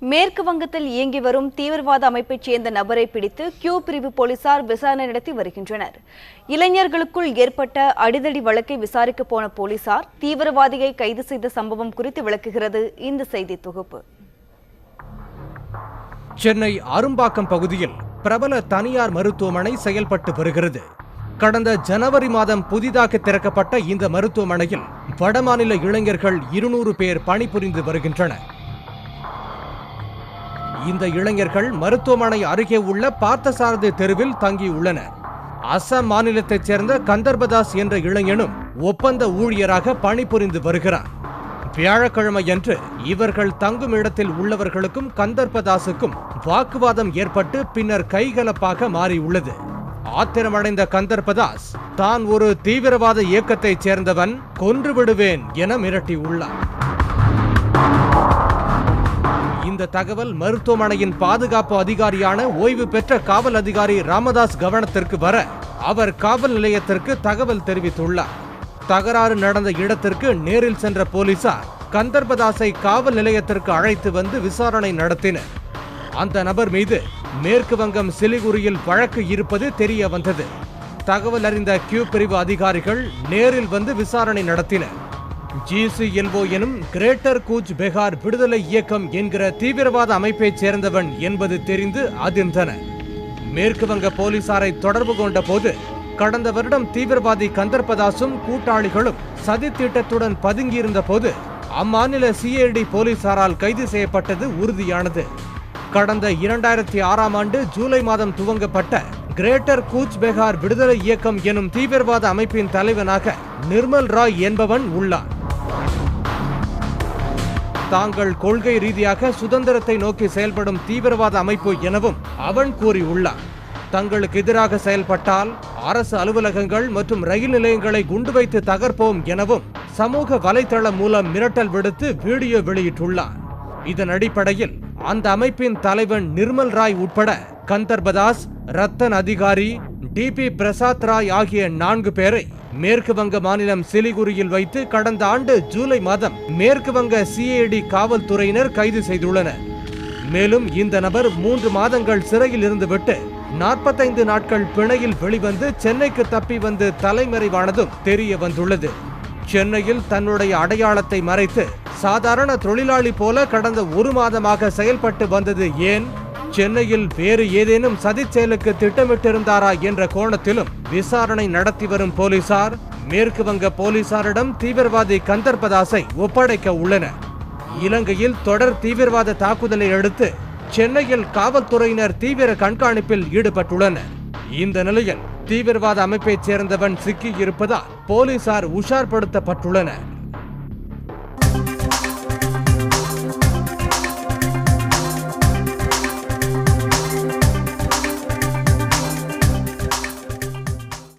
மேற்கு வங்கத்தில் இயங்கி வரும் தீவிரவாத அமைப்பைச் சேர்ந்த நபரை பிடித்து கியூ பிரிவு போலீசார் விசாரணை நடத்தி வருகின்றனர். இளைஞர்களுக்குள் ஏற்பட்ட அடிதடி வழக்கை விசாரிக்க போன போலீசார் தீவிரவாதியை கைது செய்த சம்பவம் குறித்து விளக்குகிறது இந்த செய்தி தொகுப்பு. சென்னை அரும்பாக்கம் பகுதியில் பிரபல தனியார் மருத்துவமனை செயல்பட்டு வருகிறது. கடந்த ஜனவரி மாதம் புதிதாக திறக்கப்பட்ட இந்த மருத்துவமனையில் வடமாநில இளைஞர்கள் 200 பேர் பணிபுரிந்து வருகின்றனர். இந்த இளைஞர்கள் மருத்துவமனை அருகே உள்ள பார்த்தசாரதி தெருவில் தங்கியுள்ளனர். அசாம் மாநிலத்தைச் சேர்ந்த கந்தர்பதாஸ் என்ற இளைஞனும் ஒப்பந்த ஊழியராக பணிபுரிந்து வருகிறார். வியாழக்கிழமையன்று இவர்கள் தங்கும் இடத்தில் உள்ளவர்களுக்கும் கந்தர்பதாசுக்கும் வாக்குவாதம் ஏற்பட்டு பின்னர் கைகலப்பாக மாறியுள்ளது. ஆத்திரமடைந்த கந்தர்பதாஸ் தான் ஒரு தீவிரவாத இயக்கத்தைச் சேர்ந்தவன், கொன்று விடுவேன் என மிரட்டியுள்ளார். இந்த தகவல் மருத்துவமனையின் பாதுகாப்பு அதிகாரியான ஓய்வு பெற்ற காவல் அதிகாரி ராமதாஸ் கவனத்திற்கு வர அவர் காவல் நிலையத்திற்கு தகவல் தெரிவித்துள்ளார். தகராறு நடந்த இடத்திற்கு நேரில் சென்ற போலீசார் கந்தர்பதாஸை காவல் நிலையத்திற்கு அழைத்து வந்து விசாரணை நடத்தினர். அந்த நபர் மீது மேற்கு வங்கம் சிலிகுரியில் வழக்கு இருப்பது தெரிய வந்தது. தகவல் அறிந்த கியூ பிரிவு அதிகாரிகள் நேரில் வந்து விசாரணை நடத்தினர். GCLO எனும் கிரேட்டர் கூச் பெகார் விடுதலை இயக்கம் என்கிற தீவிரவாத அமைப்பைச் சேர்ந்தவன் என்பது தெரிந்து அதிர்ந்தனர். மேற்கு வங்க போலீசாரை தொடர்பு கொண்ட போது கடந்த வருடம் தீவிரவாதி கந்தர்பதாசும் கூட்டாளிகளும் சதி திட்டத்துடன் பதுங்கியிருந்த போது அம்மாநில CID போலீசாரால் கைது செய்யப்பட்டது உறுதியானது. கடந்த 2006ஆம் ஆண்டு ஜூலை மாதம் துவங்கப்பட்ட கிரேட்டர் கூச் பெகார் விடுதலை இயக்கம் எனும் தீவிரவாத அமைப்பின் தலைவனாக நிர்மல் ராய் என்பவன் உள்ளான். தாங்கள் கொள்கை ரீதியாக சுதந்திரத்தை நோக்கி செயல்படும் தீவிரவாத அமைப்பு எனவும் அவன் கூறியுள்ளான். தங்களுக்கு எதிராக செயல்பட்டால் அரசு அலுவலகங்கள் மற்றும் ரயில் நிலையங்களை குண்டு வைத்து தகர்ப்போம் எனவும் சமூக வலைதளம் மூலம் மிரட்டல் விடுத்து வீடியோ வெளியிட்டுள்ளான். இதன் அடிப்படையில் அந்த அமைப்பின் தலைவன் நிர்மல் ராய் உட்பட கந்தர்பதாஸ், ரத்தன் அதிகாரி, DP பிரசாத் ராய் ஆகிய 4 பேரை மேற்கு வங்க மாநிலம் சிலிகுரியில் வைத்து கடந்த ஆண்டு ஜூலை மாதம் மேற்கு வங்க CID காவல்துறையினர் கைது செய்துள்ளனர். மேலும் இந்த நபர் 3 மாதங்கள் சிறையில் இருந்துவிட்டு 45 நாட்கள் பிணையில் வெளிவந்து சென்னைக்கு தப்பி வந்து தலைமறைவானதும் தெரிய வந்துள்ளது. சென்னையில் தன்னுடைய அடையாளத்தை மறைத்து சாதாரண தொழிலாளி போல கடந்த 1 மாதமாக செயல்பட்டு வந்தது ஏன்? சென்னையில் வேறு ஏதேனும் சதிச் செயலுக்கு திட்டமிட்டிருந்தாரா என்ற கோணத்திலும் விசாரணை நடத்தி வரும் போலீசார் மேற்கு வங்க போலீசாரிடம் தீவிரவாதி கந்தர்பதாஸை ஒப்படைக்க உள்ளனர். இலங்கையில் தொடர் தீவிரவாத தாக்குதலை அடுத்து சென்னையில் காவல்துறையினர் தீவிர கண்காணிப்பில் ஈடுபட்டுள்ளனர். இந்த நிலையில் தீவிரவாத அமைப்பைச் சேர்ந்தவன் சிக்கி இருப்பதால் போலீசார் உஷார்படுத்தப்பட்டுள்ளனர்.